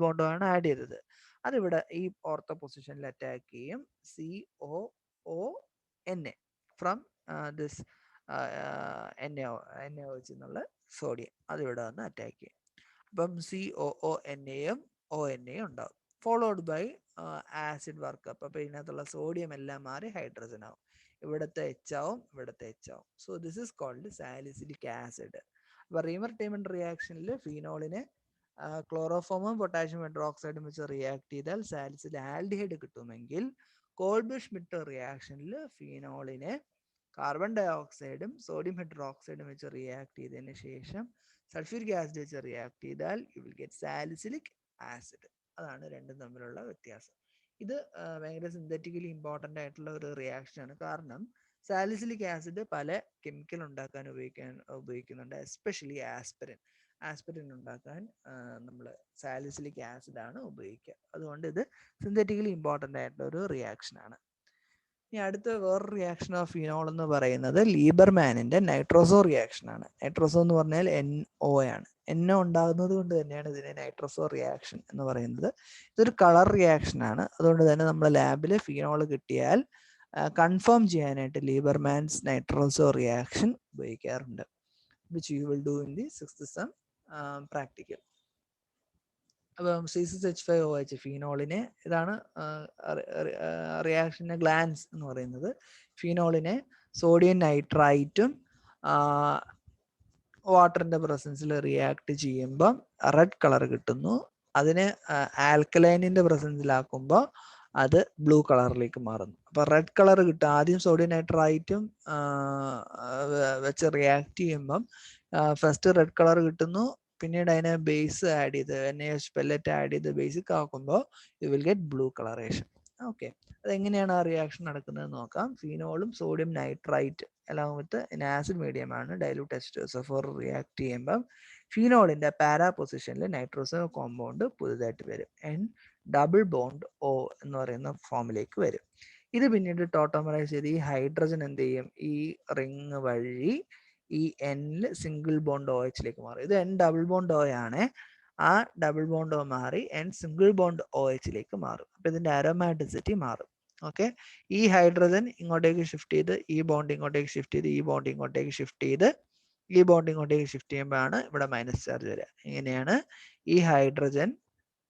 ബോണ്ടോ ആണ് ആഡ് ചെയ്തത്. അതിവിടെ ഈ ഓർത്തോ പൊസിഷനിൽ അറ്റാക്ക് ചെയ്യും. COONA ഫ്രം ദിസ് NaOH എന്നുള്ള സോഡിയം അതിവിടെ വന്ന് അറ്റാക്ക് ചെയ്യും. അപ്പം COONAയും ONAയും ഉണ്ടാവും. Followed by acid workup. അപ്പോൾ ഇതിനകത്തുള്ള സോഡിയം എല്ലാം മാറി ഹൈഡ്രജൻ ആവും. ഇവിടുത്തെ H ആവും, ഇവിടുത്തെ H ആവും. So this is called salicylic acid. അപ്പോൾ റീമർ ടൈമൺ റിയാക്ഷനിൽ ഫീനോളിനെ ക്ലോറോഫോമും പൊട്ടാഷ്യം ഹൈഡ്രോക്സൈഡും വെച്ച് റിയാക്ട് ചെയ്താൽ സാലിസിൽ ആൽഡിഹൈഡ് കിട്ടുമെങ്കിൽ കോൾബ് ഷ്മിറ്റ് റിയാക്ഷനിൽ ഫീനോളിനെ കാർബൺ ഡൈ ഓക്സൈഡും സോഡിയം ഹൈഡ്രോക്സൈഡും വെച്ച് റിയാക്ട് ചെയ്തതിന് ശേഷം സൾഫ്യൂരിക് ആസിഡ് വെച്ച് റിയാക്ട് ചെയ്താൽ you will get salicylic acid. അതാണ് രണ്ടും തമ്മിലുള്ള വ്യത്യാസം. ഇത് ഭയങ്കര സിന്തറ്റിക്കലി ഇമ്പോർട്ടൻ്റ് ആയിട്ടുള്ള ഒരു റിയാക്ഷൻ ആണ്. കാരണം സാലിസിലിക് ആസിഡ് പല കെമിക്കൽ ഉണ്ടാക്കാൻ ഉപയോഗിക്കുന്നുണ്ട്. എസ്പെഷ്യലി ആസ്പിരിൻ ഉണ്ടാക്കാൻ നമ്മൾ സാലിസിലിക് ആസിഡ് ആണ് ഉപയോഗിക്കുക. അതുകൊണ്ട് ഇത് സിന്തറ്റിക്കലി ഇമ്പോർട്ടൻ്റ് ആയിട്ടുള്ള ഒരു റിയാക്ഷൻ ആണ്. ഇനി അടുത്ത വേറൊരു റിയാക്ഷൻ ഓഫ് ഫിനോൾ എന്ന് പറയുന്നത് ലീബർമാനിന്റെ നൈട്രോസോ റിയാക്ഷൻ ആണ്. നൈട്രോസോ എന്ന് പറഞ്ഞാൽ NO ആണ്. NO ഉണ്ടാകുന്നത് കൊണ്ട് തന്നെയാണ് ഇതിനെ നൈട്രോസോ റിയാക്ഷൻ എന്ന് പറയുന്നത്. ഇതൊരു കളർ റിയാക്ഷൻ ആണ്. അതുകൊണ്ട് തന്നെ നമ്മുടെ ലാബിൽ ഫിനോൾ കിട്ടിയാൽ കൺഫേം ചെയ്യാനായിട്ട് ലീബർമാൻസ് നൈട്രോസോ റിയാക്ഷൻ ഉപയോഗിക്കാറുണ്ട്. Which you will do in the 6th sem practical. അപ്പം C6H5OH ഫീനോളിനെ, ഇതാണ് റിയാക്ഷൻ്റെ ഗ്ലാൻസ് എന്ന് പറയുന്നത്. ഫീനോളിനെ സോഡിയം നൈട്രൈറ്റും വാട്ടറിൻ്റെ പ്രസൻസിൽ റിയാക്ട് ചെയ്യുമ്പം റെഡ് കളർ കിട്ടുന്നു. അതിനെ ആൽക്കലൈനിൻ്റെ പ്രസൻസിലാക്കുമ്പോൾ അത് ബ്ലൂ കളറിലേക്ക് മാറുന്നു. അപ്പോൾ റെഡ് കളർ കിട്ടും. ആദ്യം സോഡിയം നൈട്രൈറ്റും വെച്ച് റിയാക്ട് ചെയ്യുമ്പം ഫസ്റ്റ് റെഡ് കളർ കിട്ടുന്നു. പിന്നീട് അതിനെ ബേസ് ആഡ് ചെയ്ത് NaOH പെല്ലറ്റ് ആഡ് ചെയ്ത് ബേസിക് ആക്കുമ്പോൾ U will get blue colouration. Okay, അതെങ്ങനെയാണ് ആ റിയാക്ഷൻ നടക്കുന്നത് നോക്കാം. ഫീനോളും സോഡിയം നൈട്രൈറ്റ് എല്ലാം വിത്ത് ഇൻ ആസിഡ് മീഡിയം ആണ് ഡൈലൂട്ട് H2SO4 റിയാക്ട് ചെയ്യുമ്പം ഫീനോളിന്റെ പാരാ പൊസിഷനിൽ നൈട്രോസോ കോമ്പൗണ്ട് പുതുതായിട്ട് വരും. N ഡബിൾ ബോണ്ട് O എന്ന് പറയുന്ന ഫോമിലേക്ക് വരും. ഇത് പിന്നീട് ടോട്ടോമറൈസ് ചെയ്ത് ഈ ഹൈഡ്രജൻ എന്ത് ചെയ്യും, ഈ റിങ് വഴി ഈ Nൽ സിംഗിൾ ബോണ്ട് OHലേക്ക് മാറും. ഇത് N ഡബിൾ ബോണ്ട് O ആണ്. ആ ഡബിൾ ബോണ്ട് O മാറി N സിംഗിൾ ബോണ്ട് OHലേക്ക് മാറും. അപ്പൊ ഇതിന്റെ അരോമാറ്റിസിറ്റി മാറും. ഓക്കെ, ഈ ഹൈഡ്രജൻ ഇങ്ങോട്ടേക്ക് ഷിഫ്റ്റ് ചെയ്ത് ഈ ബോണ്ട് ഇങ്ങോട്ടേക്ക് ഷിഫ്റ്റ് ചെയ്ത് ഈ ബോണ്ട് ഇങ്ങോട്ടേക്ക് ഷിഫ്റ്റ് ചെയ്ത് ഈ ബോണ്ട് ഇങ്ങോട്ടേക്ക് ഷിഫ്റ്റ് ചെയ്യുമ്പോഴാണ് ഇവിടെ മൈനസ് ചാർജ് വരിക. ഇങ്ങനെയാണ് ഈ ഹൈഡ്രജൻ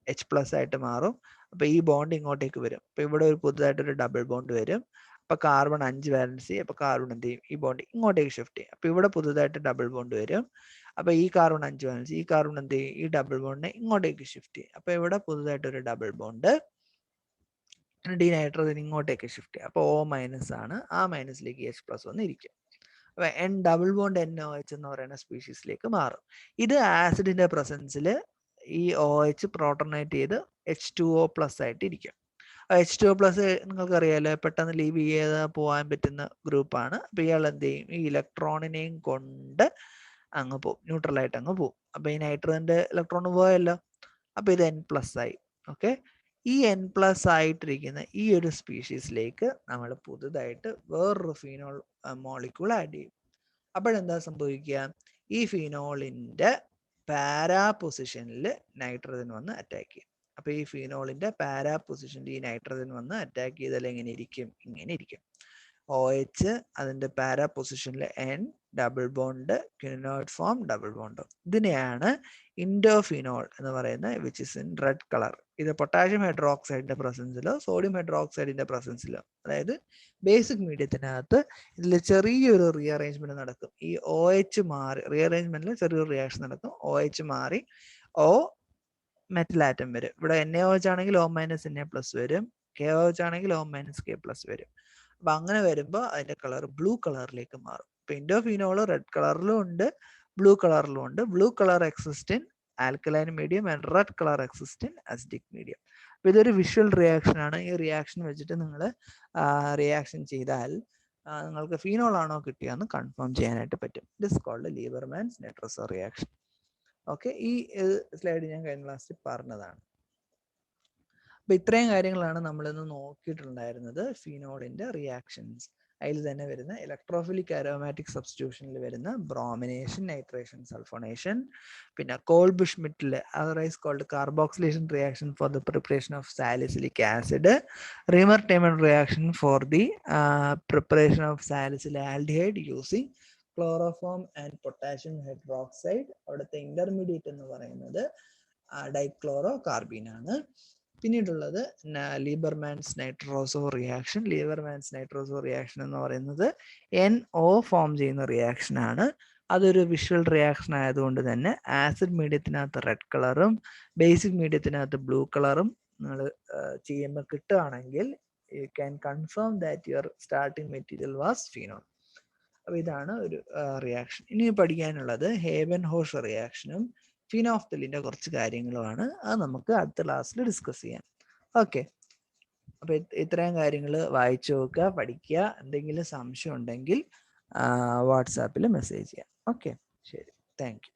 H+ ആയിട്ട് മാറും. അപ്പൊ ഈ ബോണ്ട് ഇങ്ങോട്ടേക്ക് വരും. അപ്പൊ ഇവിടെ ഒരു പുതുതായിട്ടൊരു ഡബിൾ ബോണ്ട് വരും. അപ്പൊ കാർബൺ 5 വാലൻസി. അപ്പൊ കാർബൺ എന്ത് ചെയ്യും, ഈ ബോണ്ട് ഇങ്ങോട്ടേക്ക് ഷിഫ്റ്റ് ചെയ്യും. അപ്പൊ ഇവിടെ പുതുതായിട്ട് ഡബിൾ ബോണ്ട് വരും. അപ്പൊ ഈ കാർബൺ 5 വാലൻസി, ഈ കാർബൺ എന്ത് ചെയ്യും, ഈ ഡബിൾ ബോണ്ടിനെ ഇങ്ങോട്ടേക്ക് ഷിഫ്റ്റ് ചെയ്യും. അപ്പൊ ഇവിടെ പുതുതായിട്ടൊരു ഡബിൾ ബോണ്ട് ഡി നൈട്രോജൻ ഇങ്ങോട്ടേക്ക് ഷിഫ്റ്റ് ചെയ്യും. അപ്പോൾ O- ആണ്. ആ മൈനസിലേക്ക് H+ വന്നിരിക്കും. അപ്പൊ N ഡബിൾ ബോണ്ട് NOH എന്ന് പറയുന്ന സ്പീഷീസിലേക്ക് മാറും. ഇത് ആസിഡിന്റെ പ്രസൻസിൽ ഈ OH പ്രോട്ടോണേറ്റ് ചെയ്ത് H2O+ ആയിട്ട് ഇരിക്കും. H2O+ നിങ്ങൾക്ക് അറിയാലോ, പെട്ടെന്ന് ലീവ് ചെയ്ത് പോകാൻ പറ്റുന്ന ഗ്രൂപ്പാണ്. അപ്പൊ ഇയാൾ എന്ത് ചെയ്യും, ഈ ഇലക്ട്രോണിനെയും കൊണ്ട് അങ്ങ് പോകും, ന്യൂട്രലായിട്ട് അങ്ങ് പോകും. അപ്പൊ ഈ നൈട്രജന്റെ ഇലക്ട്രോൺ പോയല്ലോ. അപ്പൊ ഇത് N+ ആയി. ഓക്കെ, ഈ N+ ആയിട്ടിരിക്കുന്ന ഈ ഒരു സ്പീഷീസിലേക്ക് നമ്മൾ പുതുതായിട്ട് വേറൊരു ഫീനോൾ മോളിക്യൂൾ ആഡ് ചെയ്യും. അപ്പോഴെന്താ സംഭവിക്കുക, ഈ ഫീനോളിന്റെ പാരാ പൊസിഷനിൽ നൈട്രജൻ വന്ന് അറ്റാക്ക് ചെയ്യും. അപ്പൊ ഈ ഫീനോളിന്റെ പാരാ പൊസിഷനിൽ ഈ നൈട്രജൻ വന്ന് അറ്റാക്ക് ചെയ്താൽ എങ്ങനെ ഇരിക്കും, ഇങ്ങനെ ഇരിക്കും. OH അതിന്റെ പാരാ പൊസിഷനിൽ N double bond quinoid form double bond. ഇതിനെയാണ് ഇൻഡോഫിനോൾ എന്ന് പറയുന്നത്, which is in red colour. ഇത് പൊട്ടാഷ്യം ഹൈഡ്രോക്സൈഡിന്റെ പ്രസൻസിലോ സോഡിയം ഹൈഡ്രോക്സൈഡിന്റെ പ്രസൻസിലോ, അതായത് ബേസിക് മീഡിയത്തിനകത്ത് ഇതിൽ ചെറിയൊരു റീഅറേഞ്ച്മെന്റ് നടക്കും. ഈ OH മാറി, റീഅറേഞ്ച്മെന്റിൽ ചെറിയൊരു റിയാക്ഷൻ നടക്കും. OH മാറി O മെറ്റൽ ആറ്റം വരും. ഇവിടെ NaOH ആണെങ്കിൽ O- Na+ വരും. KOH ആണെങ്കിൽ O- K+ വരും. അപ്പൊ അങ്ങനെ വരുമ്പോൾ അതിന്റെ കളർ ബ്ലൂ കളറിലേക്ക് മാറും. ഇപ്പൊ ഇൻഡോഫിനോള് റെഡ് കളറിലും ഉണ്ട്, ബ്ലൂ കളറിലും ഉണ്ട്. Blue colour exist in alkaline medium and red colour exist in acidic medium. അപ്പോൾ ഇതൊരു വിഷ്വൽ റിയാക്ഷൻ ആണ്. ഈ റിയാക്ഷൻ വെച്ചിട്ട് നിങ്ങൾ റിയാക്ഷൻ ചെയ്താൽ നിങ്ങൾക്ക് ഫീനോൾ ആണോ കിട്ടിയെന്ന് കൺഫേം ചെയ്യാനായിട്ട് പറ്റും. This called Liebermann's net reaction. Okay, ഈ സ്ലൈഡ് ഞാൻ കഴിഞ്ഞ ക്ലാസ്സിൽ പറഞ്ഞതാണ്. അപ്പോൾ ഇത്രയും കാര്യങ്ങളാണ് നമ്മളിന്ന് നോക്കിയിട്ടുണ്ടായിരുന്നത് ഫീനോളിൻ്റെ റിയാക്ഷൻസ്. അതിൽ തന്നെ വരുന്ന ഇലക്ട്രോഫിലിക് അരോമാറ്റിക് സബ്സ്റ്റിറ്റ്യൂഷനിൽ വരുന്ന ബ്രോമിനേഷൻ, നൈട്രേഷൻ, സൾഫോണേഷൻ, പിന്നെ കോൾബ് ഷ്മിറ്റിൽ otherwise called carboxylation reaction for the preparation of salicylic acid, Reimer Tiemann reaction for the preparation of salicylic aldehyde using chloroform and potassium hydroxide. അവിടുത്തെ intermediate എന്ന് പറയുന്നത് dichloro carbene ആണ്. പിന്നീടുള്ളത് Liebermann's nitroso reaction. Liebermann's nitroso reaction എന്ന് പറയുന്നത് NO form ചെയ്യുന്ന reaction ആണ്. അതൊരു വിഷ്വൽ റിയാക്ഷൻ ആയതുകൊണ്ട് തന്നെ ആസിഡ് മീഡിയത്തിനകത്ത് റെഡ് കളറും ബേസിക് മീഡിയത്തിനകത്ത് ബ്ലൂ കളറും നിങ്ങൾ ചെയ്യുമ്പോൾ കിട്ടുകയാണെങ്കിൽ you can confirm that your starting material was phenol. അപ്പോൾ ഇതാണ് ഒരു റിയാക്ഷൻ. ഇനി പഠിക്കാനുള്ളത് ഹേവൻ ഹോഷ് റിയാക്ഷനും ഫിനോഫ്തലിൻ്റെ കുറച്ച് കാര്യങ്ങളുമാണ്. അത് നമുക്ക് അടുത്ത ക്ലാസ്സിൽ ഡിസ്കസ് ചെയ്യാം. ഓക്കെ, അപ്പോൾ ഇത്രയും കാര്യങ്ങൾ വായിച്ചു നോക്കുക, പഠിക്കുക. എന്തെങ്കിലും സംശയം ഉണ്ടെങ്കിൽ വാട്സാപ്പിൽ മെസ്സേജ് ചെയ്യാം. ഓക്കെ, ശരി, താങ്ക് യു.